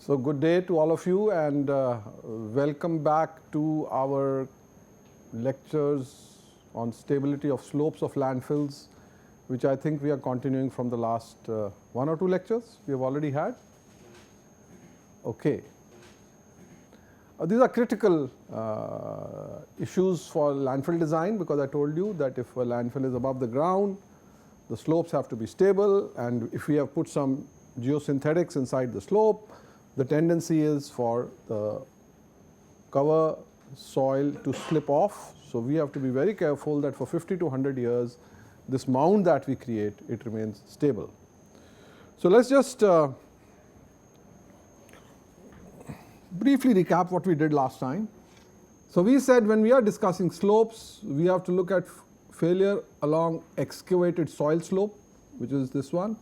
So good day to all of you, and welcome back to our lectures on stability of slopes of landfills, which I think we are continuing from the last one or two lectures we have already had. Okay. These are critical issues for landfill design, because I told you that if a landfill is above the ground, the slopes have to be stable, and if we have put some geosynthetics inside the slope, the tendency is for the cover soil to slip off. So we have to be very careful that for 50 to 100 years, this mound that we create, it remains stable. So let's just briefly recap what we did last time. So we said when we are discussing slopes, we have to look at failure along excavated soil slope, which is this one.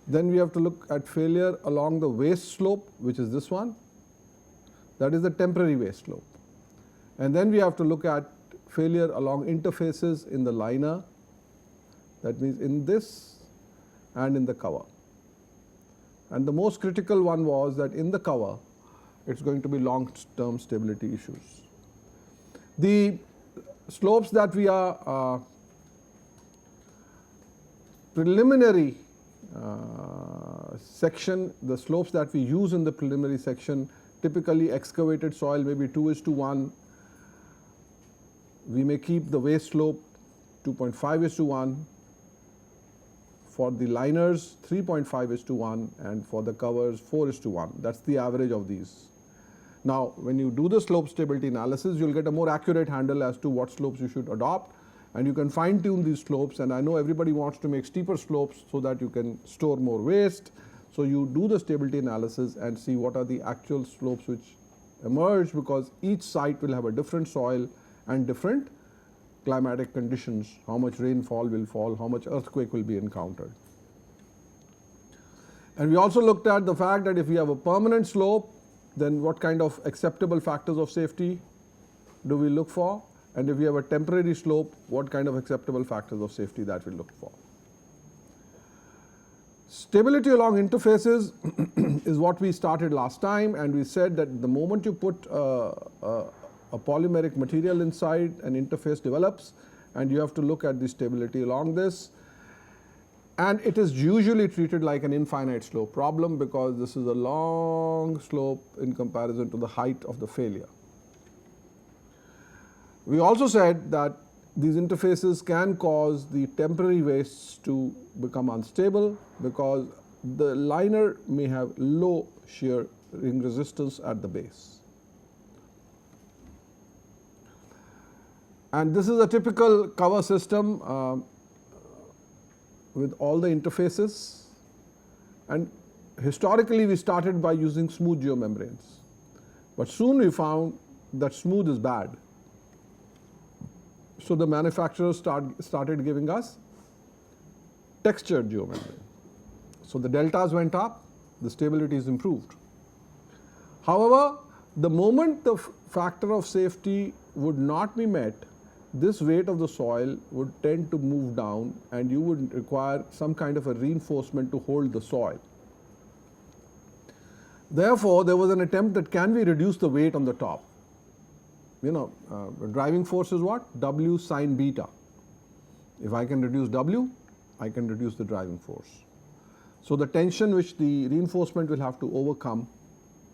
Then we have to look at failure along the waste slope, which is this one. That is the temporary waste slope. And then we have to look at failure along interfaces in the liner, that means in this and in the cover. And the most critical one was that in the cover, it's going to be long-term stability issues. The slopes that we are preliminary section, the slopes that we use in the preliminary section, typically excavated soil maybe 2:1. We may keep the waste slope 2.5:1. For the liners 3.5:1, and for the covers 4:1. That's the average of these. Now when you do the slope stability analysis, you'll get a more accurate handle as to what slopes you should adopt, and you can fine tune these slopes. And I know everybody wants to make steeper slopes so that you can store more waste. So you do the stability analysis and see what are the actual slopes which emerge, because each site will have a different soil and different climatic conditions, how much rainfall will fall, how much earthquake will be encountered. And we also looked at the fact that if we have a permanent slope, then what kind of acceptable factors of safety do we look for? And if we have a temporary slope, what kind of acceptable factors of safety that we look for? Stability along interfaces is what we started last time, and we said that the moment you put a polymeric material inside, an interface develops, and you have to look at the stability along this. And it is usually treated like an infinite slope problem, because this is a long slope in comparison to the height of the failure. We also said that these interfaces can cause the temporary wastes to become unstable, because the liner may have low shear ring resistance at the base. And this is a typical cover system with all the interfaces. And historically we started by using smooth geomembranes, but soon we found that smooth is bad. So the manufacturers started giving us textured geomembrane. So the deltas went up, the stability is improved. However, the moment the factor of safety would not be met, this weight of the soil would tend to move down, and you would require some kind of a reinforcement to hold the soil. Therefore, there was an attempt that can we reduce the weight on the top. The driving force is what? W sine beta. If I can reduce W, I can reduce the driving force. So the tension which the reinforcement will have to overcome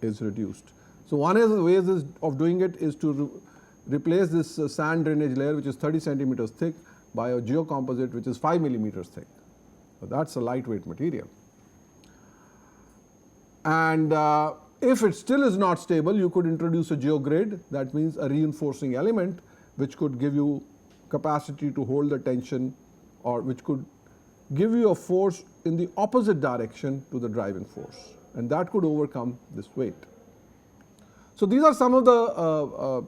is reduced. So one of the ways of doing it is to replace this sand drainage layer, which is 30 centimeters thick, by a geocomposite which is 5 millimeters thick. So that's a lightweight material. And if it still is not stable, you could introduce a geogrid, that means a reinforcing element which could give you capacity to hold the tension, or which could give you a force in the opposite direction to the driving force, and that could overcome this weight. So these are some of the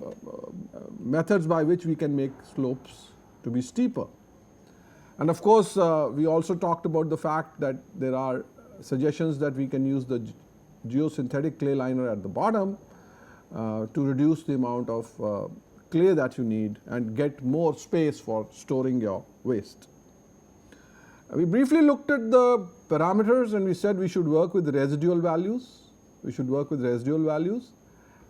methods by which we can make slopes to be steeper. And of course, we also talked about the fact that there are suggestions that we can use the geosynthetic clay liner at the bottom to reduce the amount of clay that you need and get more space for storing your waste. We briefly looked at the parameters and we said we should work with residual values.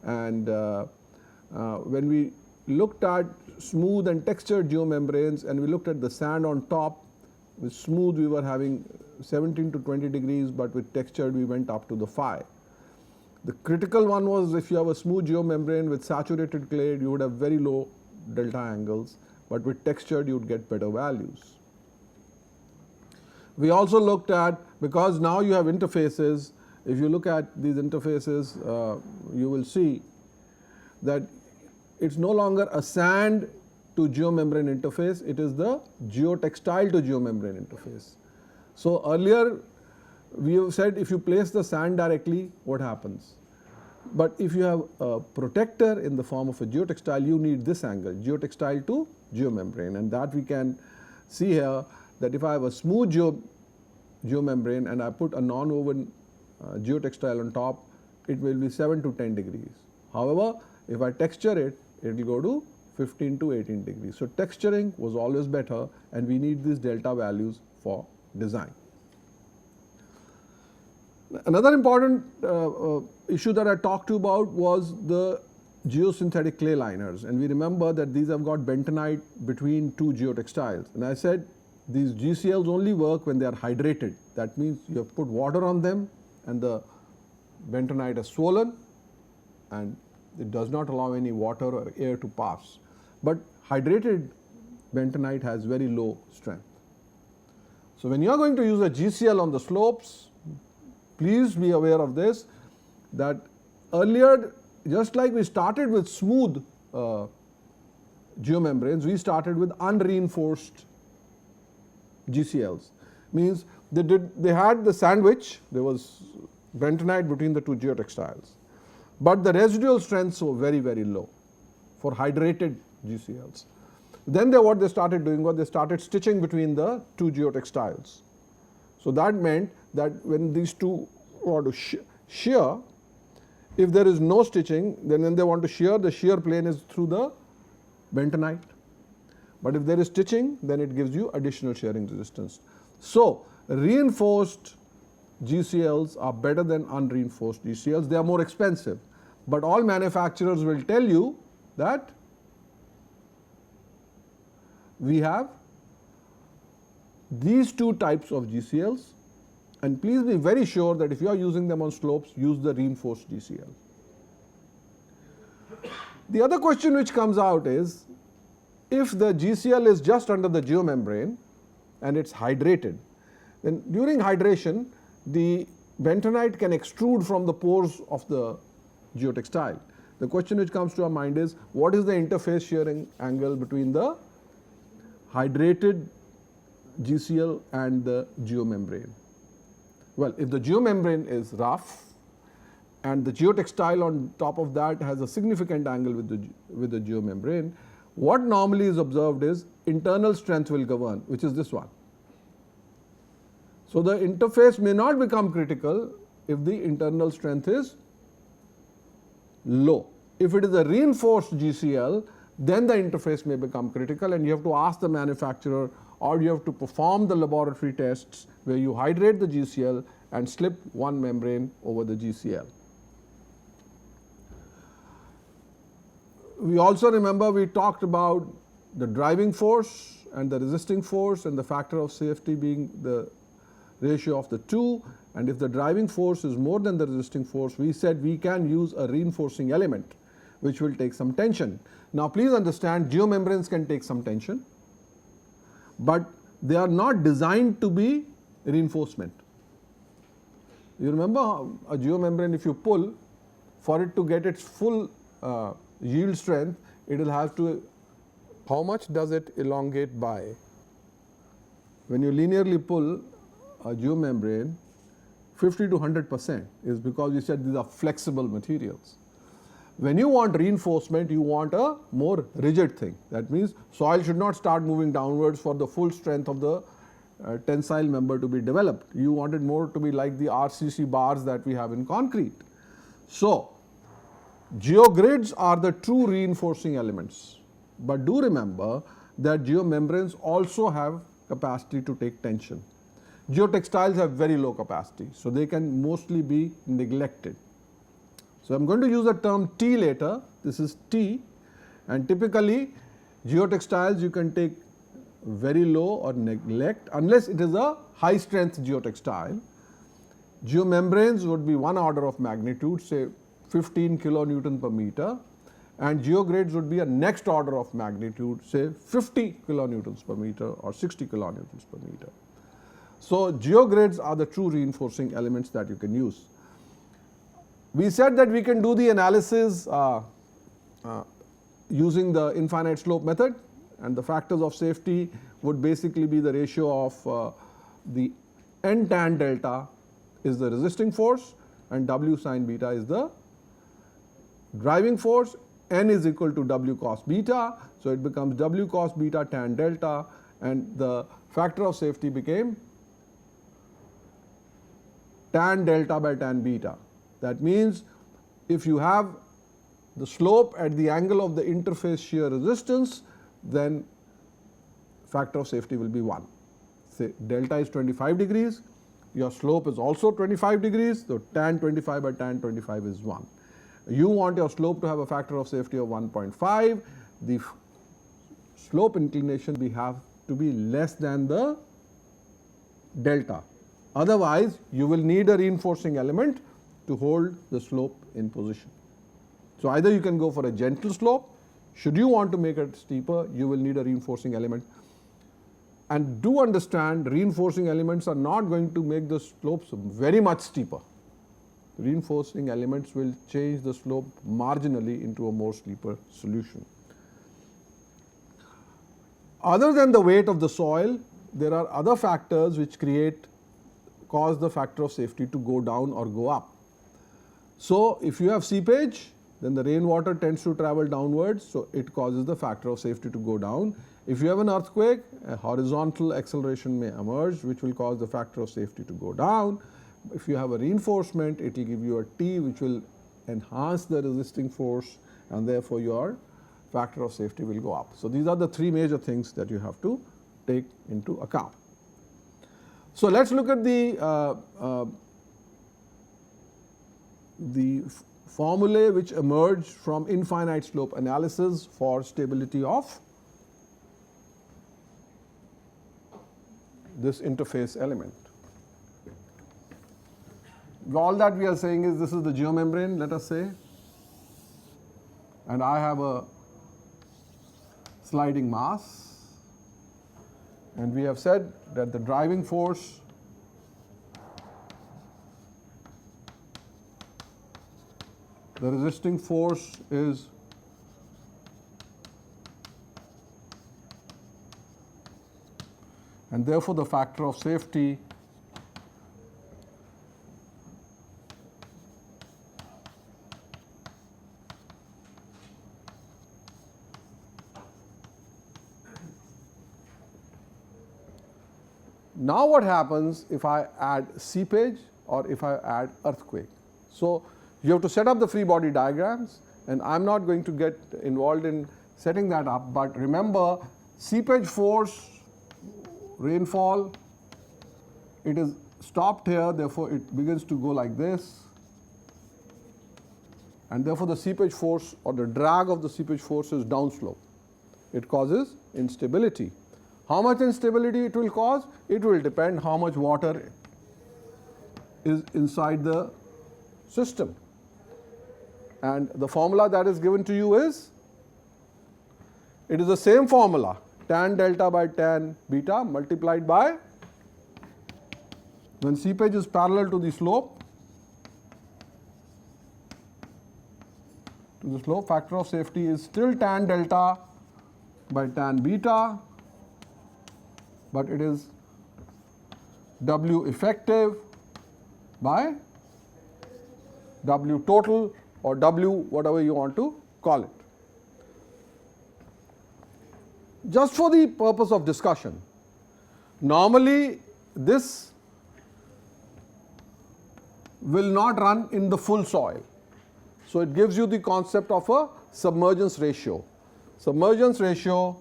And when we looked at smooth and textured geomembranes and we looked at the sand on top, with smooth we were having 17 to 20 degrees, but with textured we went up to the 5. The critical one was if you have a smooth geomembrane with saturated clay, you would have very low delta angles, but with textured you would get better values. We also looked at, because now you have interfaces, if you look at these interfaces, you will see that it's no longer a sand to geomembrane interface, it is the geotextile to geomembrane interface. So earlier we have said if you place the sand directly, what happens? But if you have a protector in the form of a geotextile, you need this angle, geotextile to geomembrane, and that we can see here, that if I have a smooth geomembrane and I put a non-woven geotextile on top, it will be 7 to 10 degrees. However, if I texture it, it will go to 15 to 18 degrees. So texturing was always better, and we need these delta values for design. Another important issue that I talked to you about was the geosynthetic clay liners, and we remember that these have got bentonite between two geotextiles, and I said these GCLs only work when they are hydrated. That means you have put water on them and the bentonite is swollen and it does not allow any water or air to pass. But hydrated bentonite has very low strength. So when you are going to use a GCL on the slopes, please be aware of this, that earlier, just like we started with smooth geomembranes, we started with unreinforced GCLs. Means they had the sandwich, there was bentonite between the two geotextiles, but the residual strengths were very, very low for hydrated GCLs. Then what they started doing was they started stitching between the two geotextiles. So that meant that when these two want to shear, if there is no stitching, then when they want to shear, the shear plane is through the bentonite. But if there is stitching, then it gives you additional shearing resistance. So reinforced GCLs are better than unreinforced GCLs. They are more expensive, but all manufacturers will tell you that we have these two types of GCLs, and please be very sure that if you are using them on slopes, use the reinforced GCL. The other question which comes out is, if the GCL is just under the geomembrane and it's hydrated, then during hydration the bentonite can extrude from the pores of the geotextile. The question which comes to our mind is, what is the interface shearing angle between the hydrated GCL and the geomembrane? Well, if the geomembrane is rough and the geotextile on top of that has a significant angle with the geomembrane, what normally is observed is internal strength will govern, which is this one. So the interface may not become critical if the internal strength is low. If it is a reinforced GCL, then the interface may become critical, and you have to ask the manufacturer, or you have to perform the laboratory tests where you hydrate the GCL and slip one membrane over the GCL. We also remember we talked about the driving force and the resisting force and the factor of safety being the ratio of the two, and if the driving force is more than the resisting force, we said we can use a reinforcing element which will take some tension. Now please understand, geomembranes can take some tension, but they are not designed to be reinforcement. You remember a geomembrane, if you pull, for it to get its full yield strength, it will have to, how much does it elongate by? When you linearly pull a geomembrane, 50 to 100% is because we said these are flexible materials. When you want reinforcement, you want a more rigid thing. That means soil should not start moving downwards for the full strength of the tensile member to be developed. You want it more to be like the RCC bars that we have in concrete. So geogrids are the true reinforcing elements, but do remember that geomembranes also have capacity to take tension. geotextiles have very low capacity, so they can mostly be neglected. So I'm going to use the term T later. This is T, and typically geotextiles you can take very low or neglect unless it is a high strength geotextile. Geomembranes would be one order of magnitude, say 15 kilonewton per meter, and geogrades would be a next order of magnitude, say 50 kilonewtons per meter or 60 kilonewtons per meter. So geogrades are the true reinforcing elements that you can use. We said that we can do the analysis using the infinite slope method, and the factors of safety would basically be the ratio of the N tan delta is the resisting force and W sin beta is the driving force. N is equal to W cos beta, so it becomes W cos beta tan delta, and the factor of safety became tan delta by tan beta. That means if you have the slope at the angle of the interface shear resistance, then factor of safety will be 1. Say delta is 25 degrees, your slope is also 25 degrees, so tan 25 by tan 25 is 1. You want your slope to have a factor of safety of 1.5, the slope inclination we have to be less than the delta. Otherwise, you will need a reinforcing element to hold the slope in position. So either you can go for a gentle slope. Should you want to make it steeper, you will need a reinforcing element. And do understand, reinforcing elements are not going to make the slopes very much steeper. Reinforcing elements will change the slope marginally into a more steeper solution. Other than the weight of the soil, there are other factors which cause the factor of safety to go down or go up. So if you have seepage, then the rainwater tends to travel downwards, so it causes the factor of safety to go down. If you have an earthquake, a horizontal acceleration may emerge, which will cause the factor of safety to go down. If you have a reinforcement, it will give you a T, which will enhance the resisting force, and therefore your factor of safety will go up. So these are the three major things that you have to take into account. So let's look at the formulae which emerged from infinite slope analysis for stability of this interface element. All that we are saying is this is the geomembrane, let us say, and I have a sliding mass, and we have said that the driving force the resisting force is and therefore the factor of safety Now what happens if I add seepage or if I add earthquake? So you have to set up the free body diagrams, and I'm not going to get involved in setting that up, but remember seepage force, rainfall, it is stopped here, therefore it begins to go like this, and therefore the seepage force or the drag of the seepage force is downslope. It causes instability. How much instability it will cause? It will depend how much water is inside the system. And the formula that is given to you is, it is the same formula, tan delta by tan beta multiplied by, when seepage is parallel to the slope, factor of safety is still tan delta by tan beta, but it is W effective by W total, or W whatever you want to call it. Just for the purpose of discussion, normally this will not run in the full soil. So it gives you the concept of a submergence ratio. Submergence ratio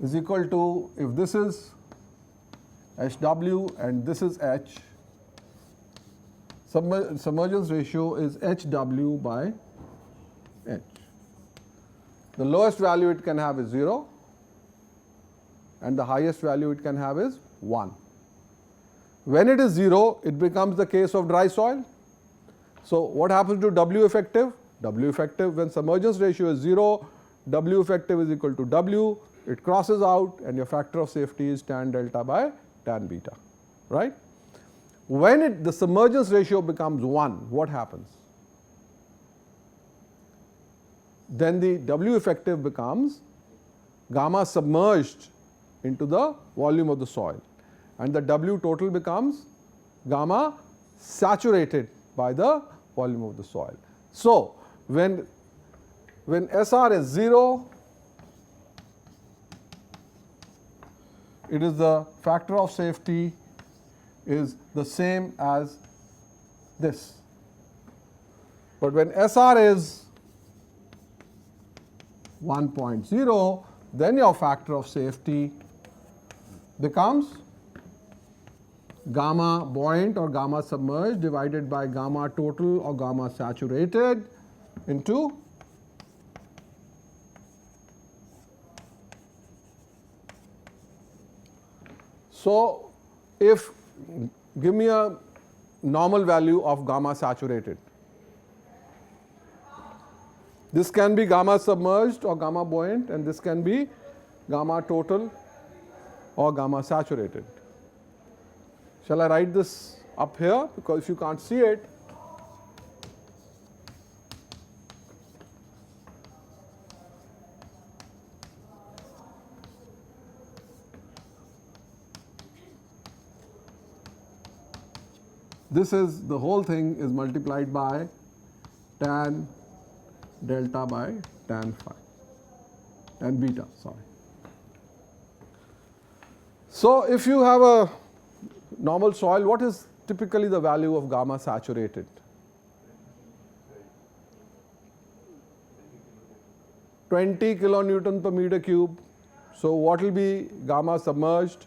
is equal to, if this is HW, and this is H. Submergence ratio is HW by H. The lowest value it can have is 0, and the highest value it can have is 1. When it is 0, it becomes the case of dry soil. So what happens to W effective? W effective, when submergence ratio is 0, W effective is equal to W, it crosses out, and your factor of safety is tan delta by tan beta, right? When the submergence ratio becomes 1, what happens? Then the W effective becomes gamma submerged into the volume of the soil, and the W total becomes gamma saturated by the volume of the soil. So when SR is 0, it is the factor of safety is the same as this. But when SR is 1.0, then your factor of safety becomes gamma buoyant or gamma submerged divided by gamma total or gamma saturated into so if give me a normal value of gamma saturated. This can be gamma submerged or gamma buoyant, and this can be gamma total or gamma saturated. Shall I write this up here? Because if you can't see it, this is the whole thing is multiplied by tan delta by tan phi, tan beta, sorry. So if you have a normal soil, what is typically the value of gamma saturated? (20 kilonewton per meter cube). So what will be gamma submerged?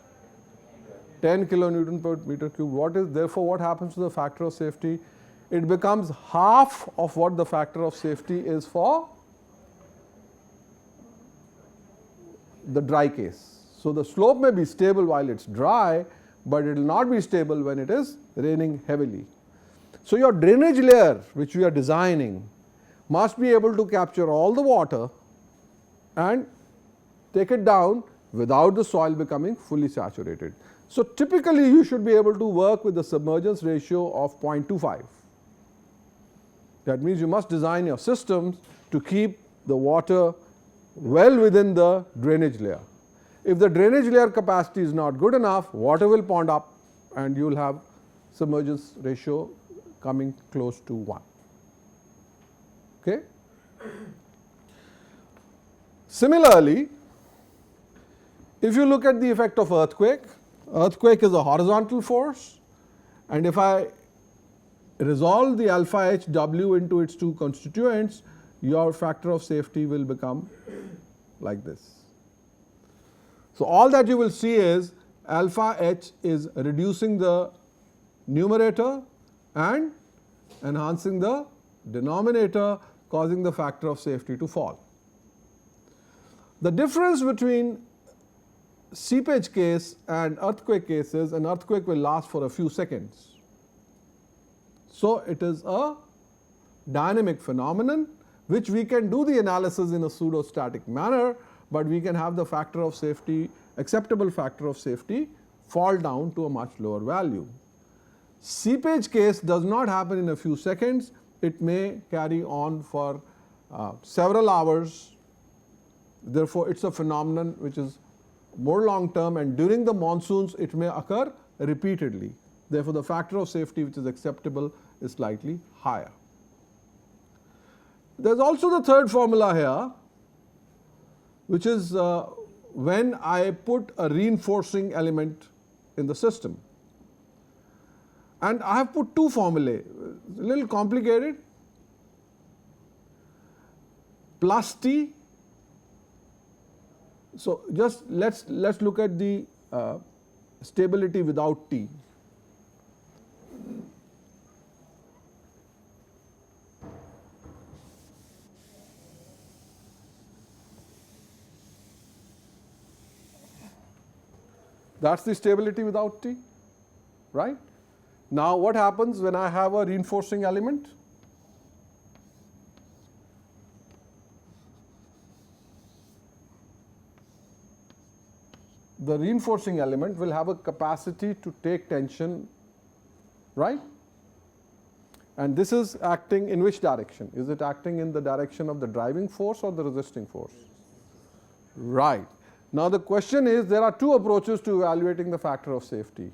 10 kilonewton per meter cube. Therefore what happens to the factor of safety? It becomes half of what the factor of safety is for the dry case. So the slope may be stable while it's dry, but it will not be stable when it is raining heavily. So your drainage layer which we are designing must be able to capture all the water and take it down without the soil becoming fully saturated. So typically you should be able to work with the submergence ratio of 0.25. That means you must design your systems to keep the water well within the drainage layer. If the drainage layer capacity is not good enough, water will pond up and you will have submergence ratio coming close to 1. Okay? Similarly, if you look at the effect of earthquake, earthquake is a horizontal force, and if I resolve the alpha HW into its two constituents, your factor of safety will become like this. So all that you will see is alpha H is reducing the numerator and enhancing the denominator, causing the factor of safety to fall. The difference between seepage case and earthquake cases, an earthquake will last for a few seconds. So it is a dynamic phenomenon which we can do the analysis in a pseudo-static manner, but we can have the factor of safety, acceptable factor of safety, fall down to a much lower value. Seepage case does not happen in a few seconds. It may carry on for several hours. Therefore, it's a phenomenon which is more long term, and during the monsoons it may occur repeatedly. Therefore, the factor of safety which is acceptable is slightly higher. There is also the third formula here, which is when I put a reinforcing element in the system. And I have put two formulae, a little complicated, plus T. So just let's look at the stability without T. That's the stability without T, right? Now what happens when I have a reinforcing element? The reinforcing element will have a capacity to take tension, right? And this is acting in which direction? Is it acting in the direction of the driving force or the resisting force? Right. Now the question is, there are two approaches to evaluating the factor of safety.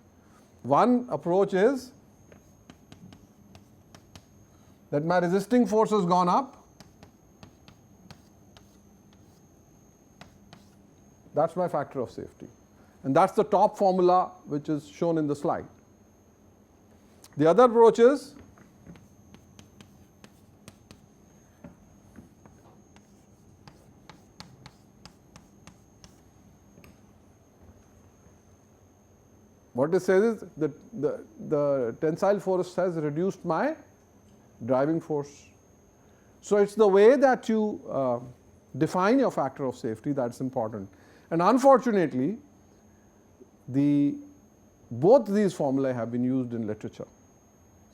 One approach is that my resisting force has gone up. That's my factor of safety. And that's the top formula which is shown in the slide. The other approach is what it says is that the tensile force has reduced my driving force. So it's the way that you define your factor of safety that's important. And unfortunately, both these formulae have been used in literature.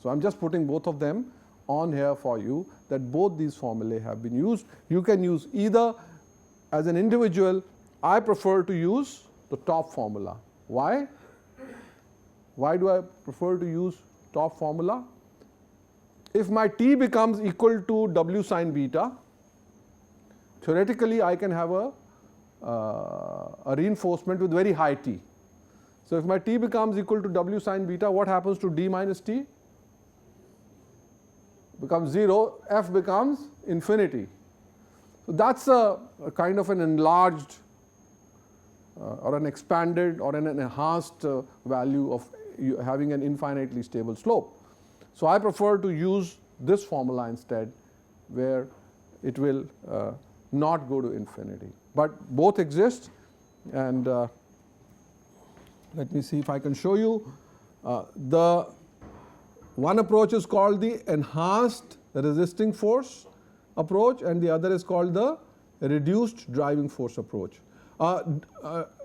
So I'm just putting both of them on here for you, that both these formulae have been used. You can use either. As an individual, I prefer to use the top formula. Why? Why do I prefer to use top formula? If my T becomes equal to W sine beta, theoretically I can have a reinforcement with very high T. So if my T becomes equal to W sine beta, what happens to D minus T? Becomes 0, F becomes infinity. So that's a kind of an enlarged or an expanded or an enhanced value of having an infinitely stable slope. So I prefer to use this formula instead, where it will not go to infinity. But both exist, and let me see if I can show you. The one approach is called the enhanced resisting force approach, and the other is called the reduced driving force approach.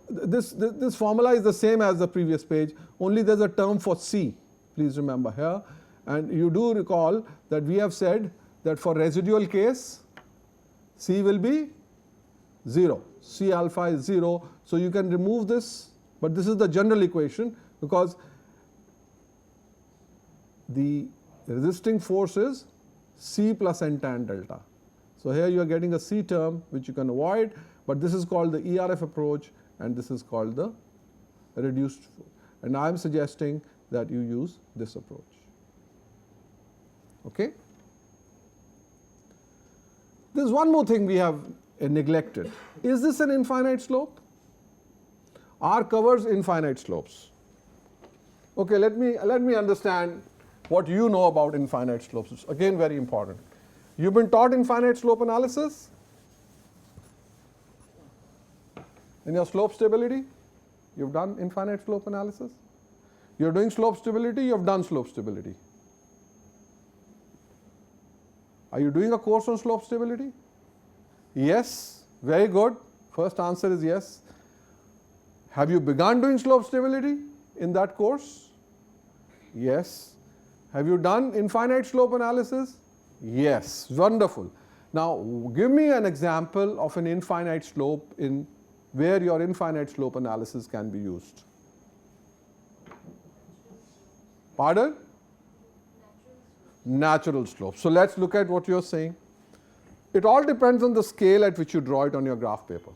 This formula is the same as the previous page, only there's a term for C, please remember here. And you do recall that we have said that for residual case, C will be 0. C alpha is 0. So you can remove this, but this is the general equation, because the resisting force is C plus n tan delta. So here you are getting a C term which you can avoid, but this is called the ERF approach and this is called the reduced. And I am suggesting that you use this approach. Okay? There's one more thing we have neglected. Is this an infinite slope? R covers infinite slopes. Okay, let me understand what you know about infinite slopes. It's again very important. You've been taught infinite slope analysis in your slope stability. You've done infinite slope analysis. You're doing slope stability, you've done slope stability. Are you doing a course on slope stability? Yes, very good. First answer is yes. Have you begun doing slope stability in that course? Yes. Have you done infinite slope analysis? Yes, wonderful. Now give me an example of an infinite slope in where your infinite slope analysis can be used. Pardon? Natural slope. So let's look at what you're saying. It all depends on the scale at which you draw it on your graph paper.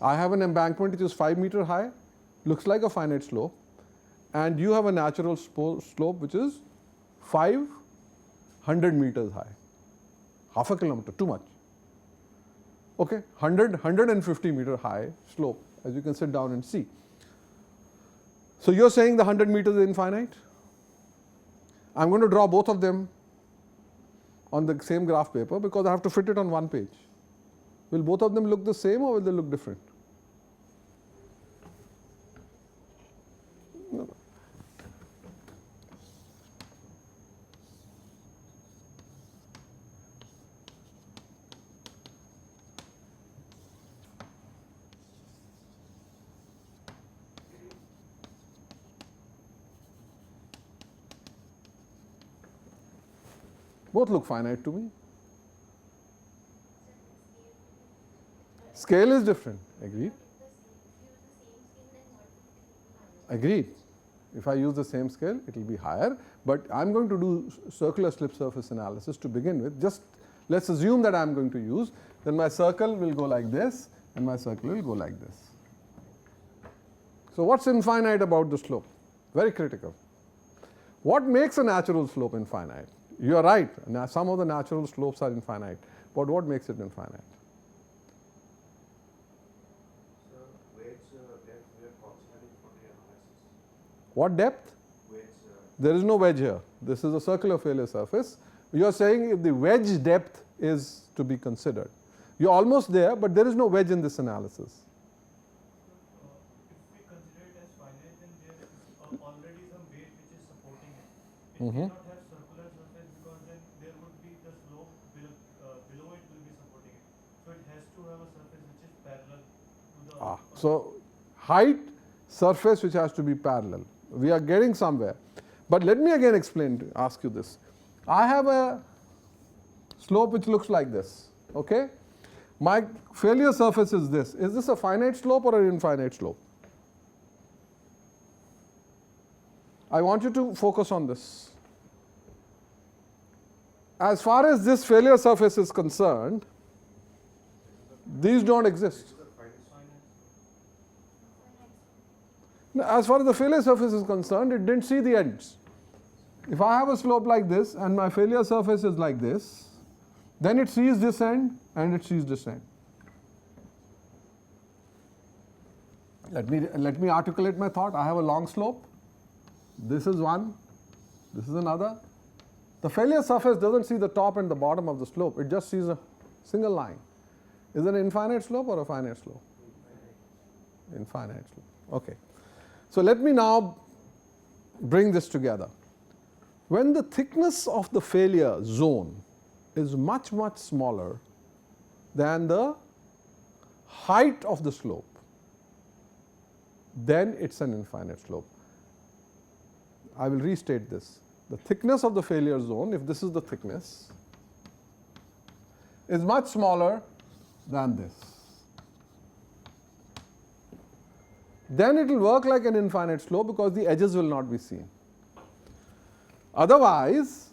I have an embankment which is 5 meters high, looks like a finite slope, and you have a natural slope which is 500 meters high. Half a kilometer, too much. Okay, 150 meter high slope, as you can sit down and see. So you're saying the 100 meters is infinite? I'm going to draw both of them on the same graph paper because I have to fit it on one page. Will both of them look the same or will they look different? Both look finite to me. Scale is different. Agreed. Agreed. If I use the same scale, it will be higher. But I'm going to do circular slip surface analysis to begin with. Just let's assume that I'm going to use. Then my circle will go like this, and my circle will go like this. So what's infinite about the slope? Very critical. What makes a natural slope infinite? You are right. Now, some of the natural slopes are infinite. But what makes it infinite? What depth? There is no wedge here. This is a circular failure surface. You are saying if the wedge depth is to be considered. You are almost there, but there is no wedge in this analysis. If we consider it as finite, then there is already some weight which is supporting it. It cannot have circular surface because then there would be the slope below it will be supporting it. So it has to have a surface which is parallel to the. So height, surface which has to be parallel. We are getting somewhere. But let me again ask you this. I have a slope which looks like this. Okay? My failure surface is this. Is this a finite slope or an infinite slope? I want you to focus on this. As far as this failure surface is concerned, these don't exist. As far as the failure surface is concerned, it didn't see the ends. If I have a slope like this and my failure surface is like this, then it sees this end and it sees this end. Let me articulate my thought. I have a long slope. This is one. This is another. The failure surface doesn't see the top and the bottom of the slope. It just sees a single line. Is it an infinite slope or a finite slope? Infinite slope. Okay. So let me now bring this together. When the thickness of the failure zone is much, much smaller than the height of the slope, then it's an infinite slope. I will restate this. The thickness of the failure zone, if this is the thickness, is much smaller than this. Then it will work like an infinite slope because the edges will not be seen. Otherwise,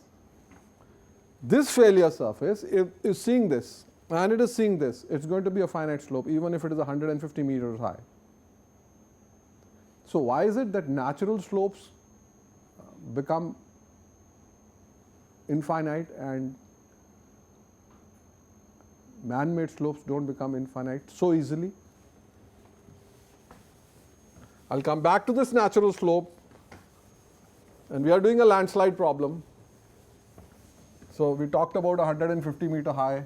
this failure surface is seeing this and it is seeing this. It's going to be a finite slope even if it is 150 meters high. So why is it that natural slopes become infinite and man-made slopes don't become infinite so easily? I'll come back to this natural slope, and we are doing a landslide problem. So we talked about 150 meter high.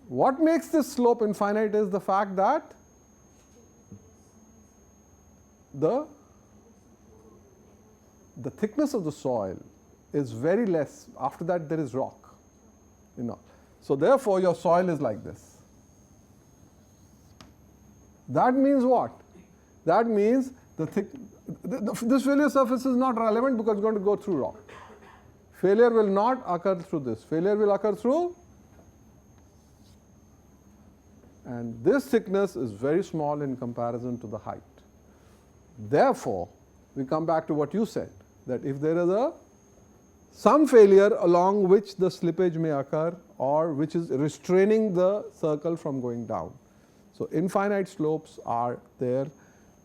What makes this slope infinite is the fact that the thickness of the soil is very less. After that there is rock. So therefore your soil is like this. That means what? That means this failure surface is not relevant because it's going to go through rock. Failure will not occur through this. Failure will occur through, and this thickness is very small in comparison to the height. Therefore, we come back to what you said, that if there is some failure along which the slippage may occur or which is restraining the circle from going down. So infinite slopes are there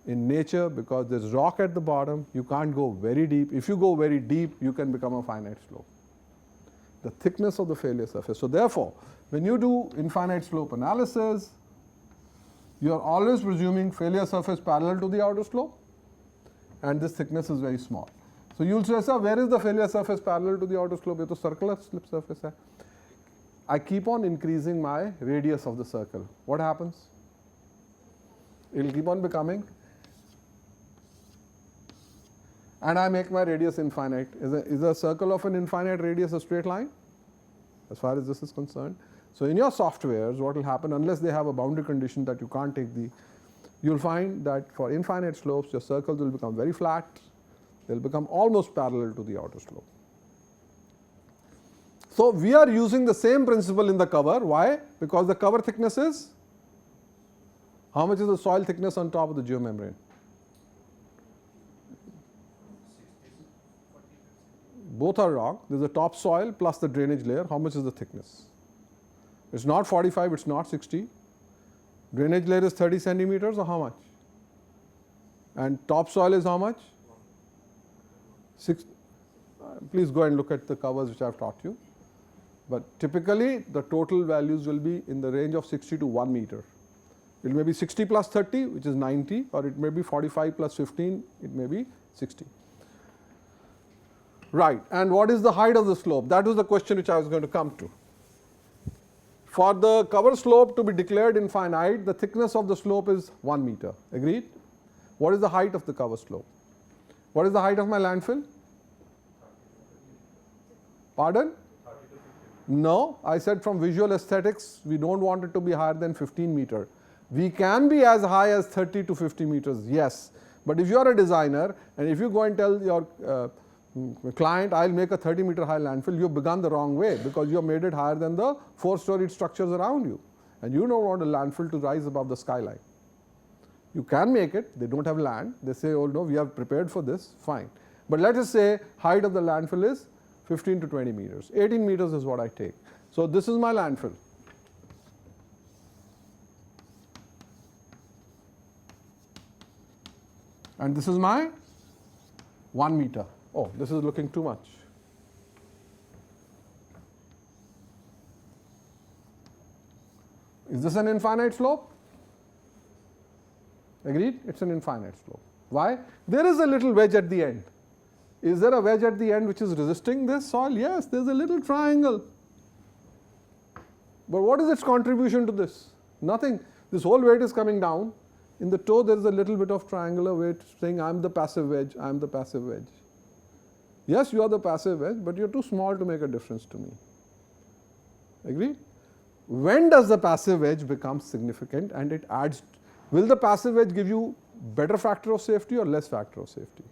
in nature because there's rock at the bottom. You can't go very deep. If you go very deep, you can become a finite slope. The thickness of the failure surface. So therefore, when you do infinite slope analysis, you are always presuming failure surface parallel to the outer slope, and this thickness is very small. So you'll say, sir, where is the failure surface parallel to the outer slope? It's a circular slip surface. I keep on increasing my radius of the circle. What happens? It will keep on becoming, and I make my radius infinite. Is a circle of an infinite radius a straight line? As far as this is concerned. So in your softwares, what will happen, unless they have a boundary condition that you can't take you'll find that for infinite slopes, your circles will become very flat. They'll become almost parallel to the outer slope. So we are using the same principle in the cover. Why? Because the cover thickness is, how much is the soil thickness on top of the geomembrane? Both are wrong. There's the topsoil plus the drainage layer. How much is the thickness? It's not 45, it's not 60. Drainage layer is 30 centimeters, or how much? And topsoil is how much? 6. Please go and look at the covers which I have taught you. But typically the total values will be in the range of 60 to 1 meter. It may be 60 plus 30, which is 90, or it may be 45 plus 15, it may be 60. Right, and what is the height of the slope? That was the question which I was going to come to. For the cover slope to be declared infinite, the thickness of the slope is 1 meter. Agreed? What is the height of the cover slope? What is the height of my landfill? Pardon? No, I said from visual aesthetics, we don't want it to be higher than 15 meter. We can be as high as 30 to 50 meters, yes. But if you are a designer and if you go and tell your client, I'll make a 30 meter high landfill, you've begun the wrong way, because you have made it higher than the 4-storied structures around you. And you don't want a landfill to rise above the skyline. You can make it, they don't have land, they say, oh no, we have prepared for this, fine. But let us say height of the landfill is 15 to 20 meters. 18 meters is what I take. So this is my landfill. And this is my 1 meter. Oh, this is looking too much. Is this an infinite slope? Agreed? It's an infinite slope. Why? There is a little wedge at the end. Is there a wedge at the end which is resisting this soil? Yes, there's a little triangle. But what is its contribution to this? Nothing. This whole weight is coming down. In the toe, there is a little bit of triangular weight saying, I'm the passive wedge, I'm the passive wedge. Yes, you are the passive wedge, but you're too small to make a difference to me. Agreed? When does the passive wedge become significant and it adds? Will the passive wedge give you better factor of safety or less factor of safety?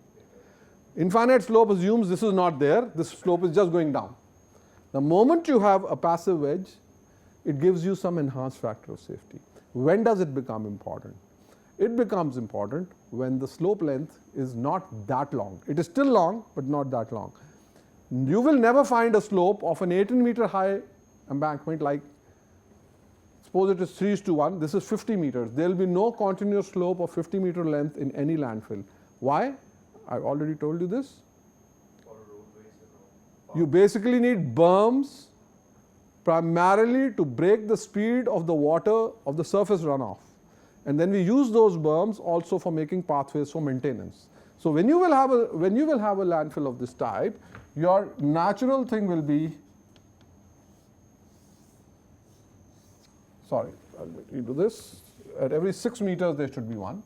Infinite slope assumes this is not there, this slope is just going down. The moment you have a passive wedge, it gives you some enhanced factor of safety. When does it become important? It becomes important when the slope length is not that long. It is still long, but not that long. You will never find a slope of an 18 meter high embankment like, suppose it is 3:1, this is 50 meters. There will be no continuous slope of 50 meter length in any landfill. Why? I've already told you this. You basically need berms primarily to break the speed of the water of the surface runoff. And then we use those berms also for making pathways for maintenance. So when you will have a landfill of this type, your natural thing will be, sorry, I'll let you do this. At every 6 meters there should be one.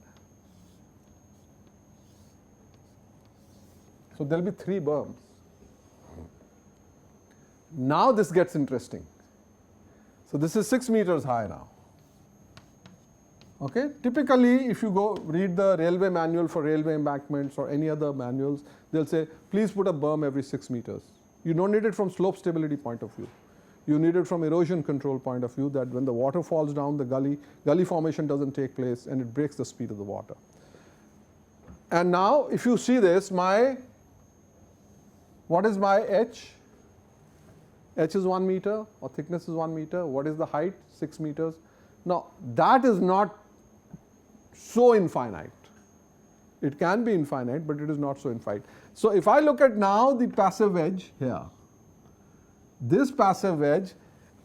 So there will be 3 berms. Now this gets interesting. So this is 6 meters high now. Okay. Typically, if you go read the railway manual for railway embankments or any other manuals, they'll say, please put a berm every 6 meters. You don't need it from slope stability point of view. You need it from erosion control point of view, that when the water falls down, the gully formation doesn't take place and it breaks the speed of the water. And now, if you see this, what is my H? H is 1 meter or thickness is 1 meter. What is the height? 6 meters. Now, that is not so infinite. It can be infinite, but it is not so infinite. So if I look at now the passive wedge here, this passive wedge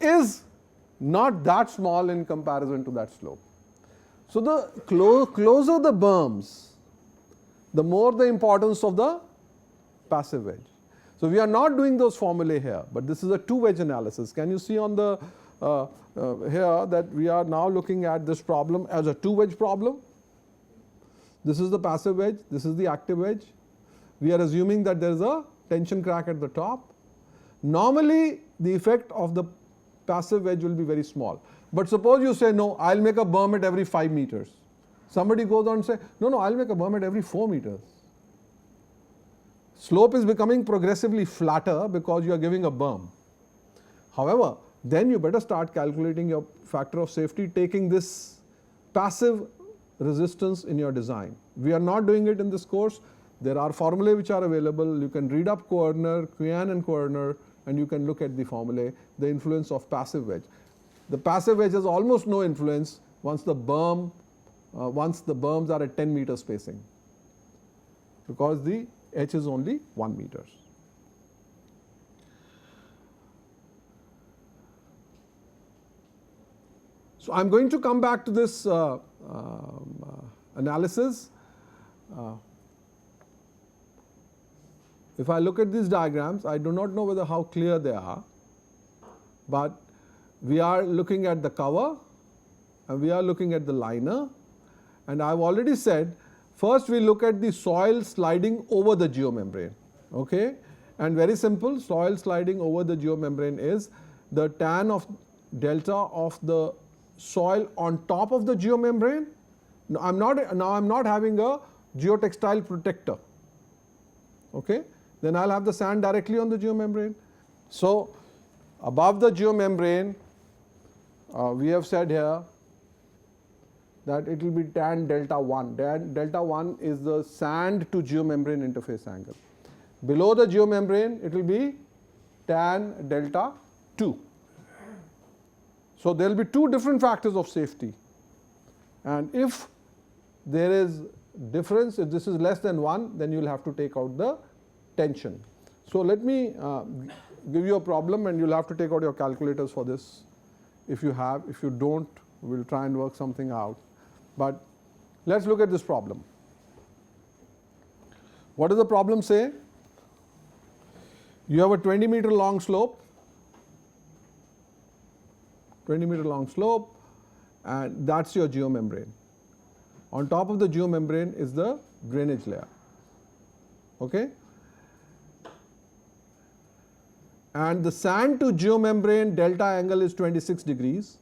is not that small in comparison to that slope. So the closer the berms, the more the importance of the passive wedge. So we are not doing those formulae here, but this is a 2-wedge analysis. Can you see on the here that we are now looking at this problem as a 2-wedge problem? This is the passive wedge, this is the active wedge. We are assuming that there is a tension crack at the top. Normally, the effect of the passive wedge will be very small. But suppose you say, no, I'll make a berm at every 5 meters. Somebody goes on and say, no, I'll make a berm at every 4 meters. Slope is becoming progressively flatter because you are giving a berm. However, then you better start calculating your factor of safety, taking this passive resistance in your design. We are not doing it in this course. There are formulae which are available. You can read up Koerner, Kuyan and Koerner, and you can look at the formulae, the influence of passive wedge. The passive wedge has almost no influence once the berms are at 10 meter spacing, because the H is only 1 meter. So I'm going to come back to this analysis. If I look at these diagrams, I do not know whether how clear they are, but we are looking at the cover and we are looking at the liner, and I've already said first we look at the soil sliding over the geomembrane, okay? And very simple, soil sliding over the geomembrane is the tan of delta of the soil on top of the geomembrane. Now I'm not having a geotextile protector, okay? Then I'll have the sand directly on the geomembrane. So above the geomembrane, we have said here that it will be tan delta 1. Delta 1 is the sand to geomembrane interface angle. Below the geomembrane, it will be tan delta 2. So there will be two different factors of safety, and if there is difference, if this is less than 1, then you will have to take out the tension. So let me give you a problem, and you will have to take out your calculators for this if you have. If you don't, we will try and work something out. But let's look at this problem. What does the problem say? You have a 20 meter long slope, 20 meter long slope, and that's your geomembrane. On top of the geomembrane is the drainage layer, okay? And the sand to geomembrane delta angle is 26 degrees,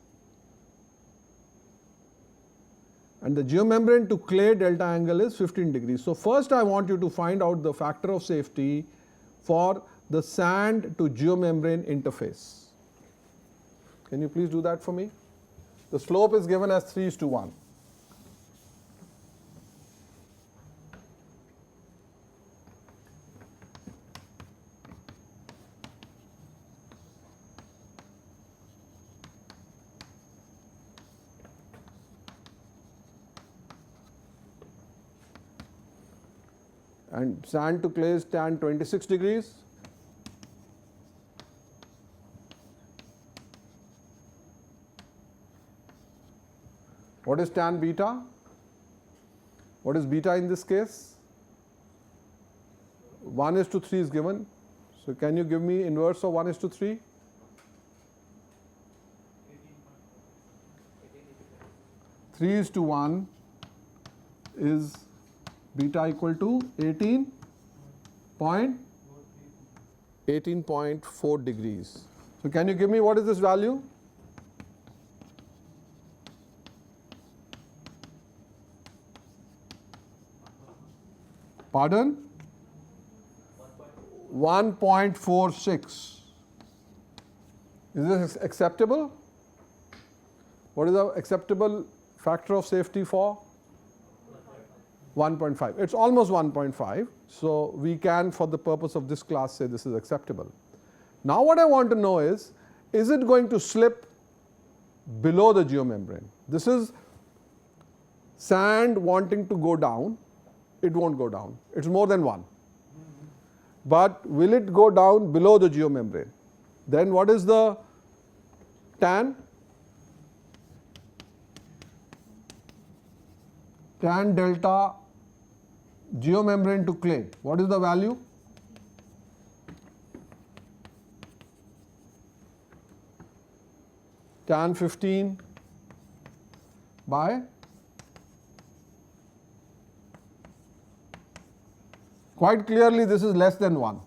and the geomembrane to clay delta angle is 15 degrees. So first I want you to find out the factor of safety for the sand to geomembrane interface. Can you please do that for me? The slope is given as 3:1. And sand to clay is tan 26 degrees. What is tan beta? What is beta in this case? 1:3 is given. So can you give me inverse of 1:3? 3:1 is beta equal to 18.4 degrees. So can you give me what is this value? Pardon? 1.46. Is this acceptable? What is the acceptable factor of safety for? 1.5. It's almost 1.5. So we can, for the purpose of this class, say this is acceptable. Now what I want to know is it going to slip below the geomembrane? This is sand wanting to go down. It won't go down. It's more than 1. But will it go down below the geomembrane? Then what is the tan? Tan delta geomembrane to clay. What is the value? Tan 15 by quite clearly this is less than 1.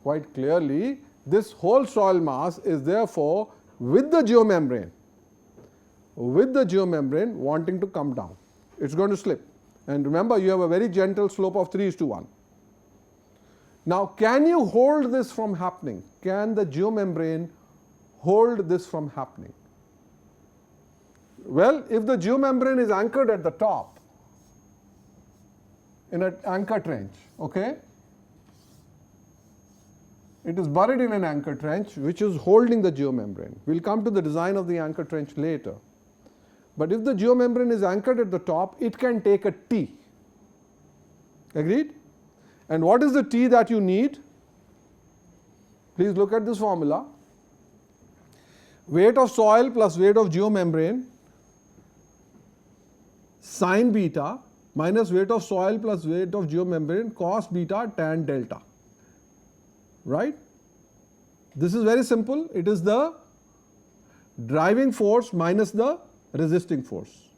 Quite clearly this whole soil mass is therefore with the geomembrane wanting to come down. It's going to slip. And remember, you have a very gentle slope of 3:1. Now, can you hold this from happening? Can the geomembrane hold this from happening? Well, if the geomembrane is anchored at the top in an anchor trench, okay? It is buried in an anchor trench which is holding the geomembrane. We'll come to the design of the anchor trench later. But if the geomembrane is anchored at the top, it can take a T. Agreed? And what is the T that you need? Please look at this formula. Weight of soil plus weight of geomembrane sine beta minus weight of soil plus weight of geomembrane cos beta tan delta. Right? This is very simple. It is the driving force minus the resisting force.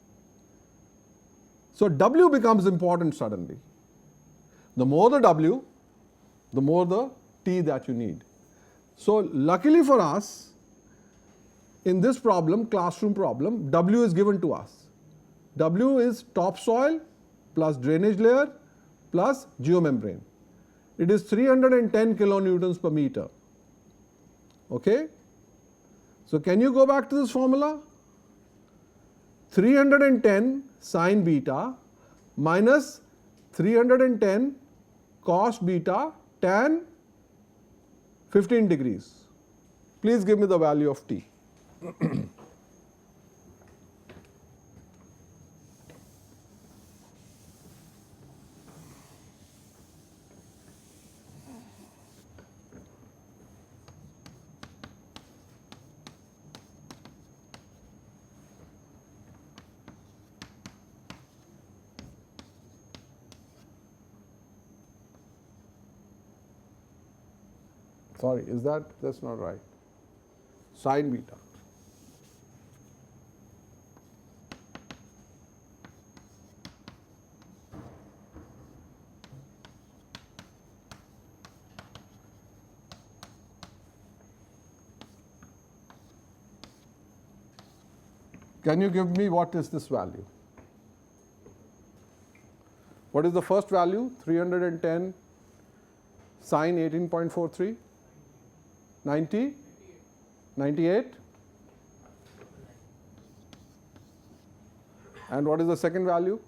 So W becomes important suddenly. The more the W, the more the T that you need. So luckily for us, in this problem, classroom problem, W is given to us. W is topsoil plus drainage layer plus geomembrane. It is 310 kilonewtons per meter. Okay? So can you go back to this formula? 310 sine beta minus 310 cos beta tan 15 degrees. Please give me the value of T. Sorry, that's not right. Sine beta. Can you give me what is this value? What is the first value? 310 sine 18.43? 90? 98? And what is the second value?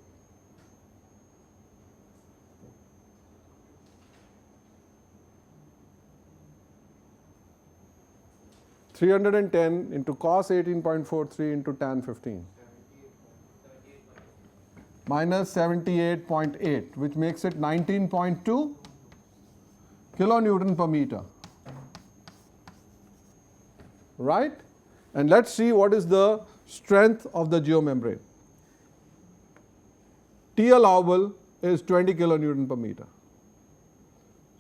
(310) into cos 18.43 into tan 15 minus 78.8, which makes it 19.2 kilonewton per meter. Right? And let's see what is the strength of the geomembrane. T allowable is 20 kilonewton per meter.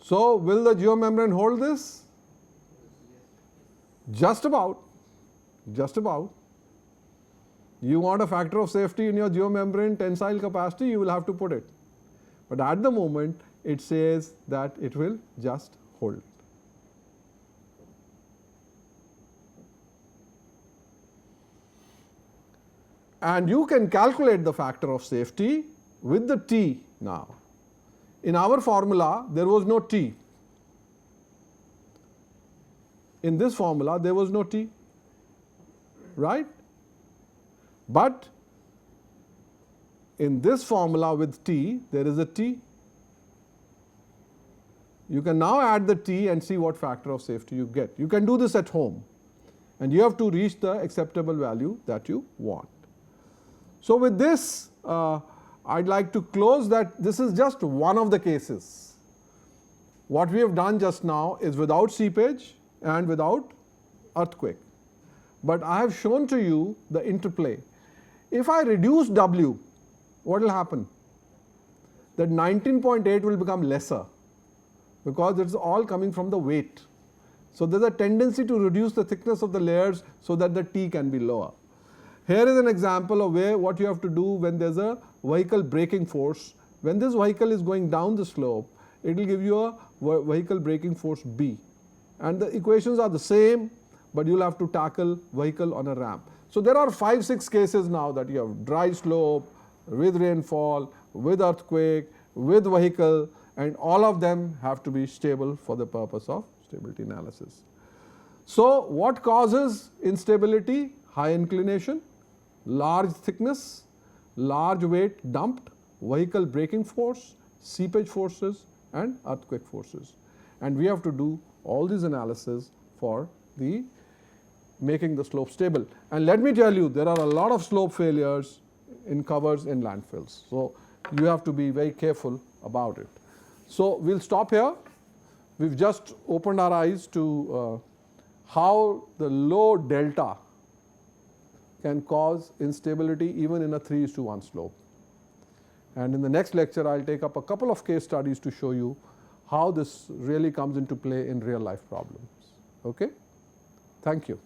So will the geomembrane hold this? Just about. Just about. You want a factor of safety in your geomembrane tensile capacity, you will have to put it. But at the moment, it says that it will just hold. And you can calculate the factor of safety with the T now. In our formula, there was no T. In this formula, there was no T, right? But in this formula with T, there is a T. You can now add the T and see what factor of safety you get. You can do this at home, and you have to reach the acceptable value that you want. So with this, I'd like to close that this is just one of the cases. What we have done just now is without seepage and without earthquake. But I have shown to you the interplay. If I reduce W, what will happen? That 19.8 will become lesser because it's all coming from the weight. So there's a tendency to reduce the thickness of the layers so that the T can be lower. Here is an example of what you have to do when there's a vehicle braking force. When this vehicle is going down the slope, it will give you a vehicle braking force B. And the equations are the same, but you'll have to tackle vehicle on a ramp. So there are 5-6 cases now that you have dry slope, with rainfall, with earthquake, with vehicle, and all of them have to be stable for the purpose of stability analysis. So, what causes instability? High inclination, large thickness, large weight dumped, vehicle braking force, seepage forces and earthquake forces. And we have to do all these analysis for the making the slope stable. And let me tell you, there are a lot of slope failures in covers in landfills. So, you have to be very careful about it. So, we will stop here. We have just opened our eyes to how the low delta can cause instability even in a 3:1 slope. And in the next lecture, I will take up a couple of case studies to show you how this really comes into play in real life problems. Okay? Thank you.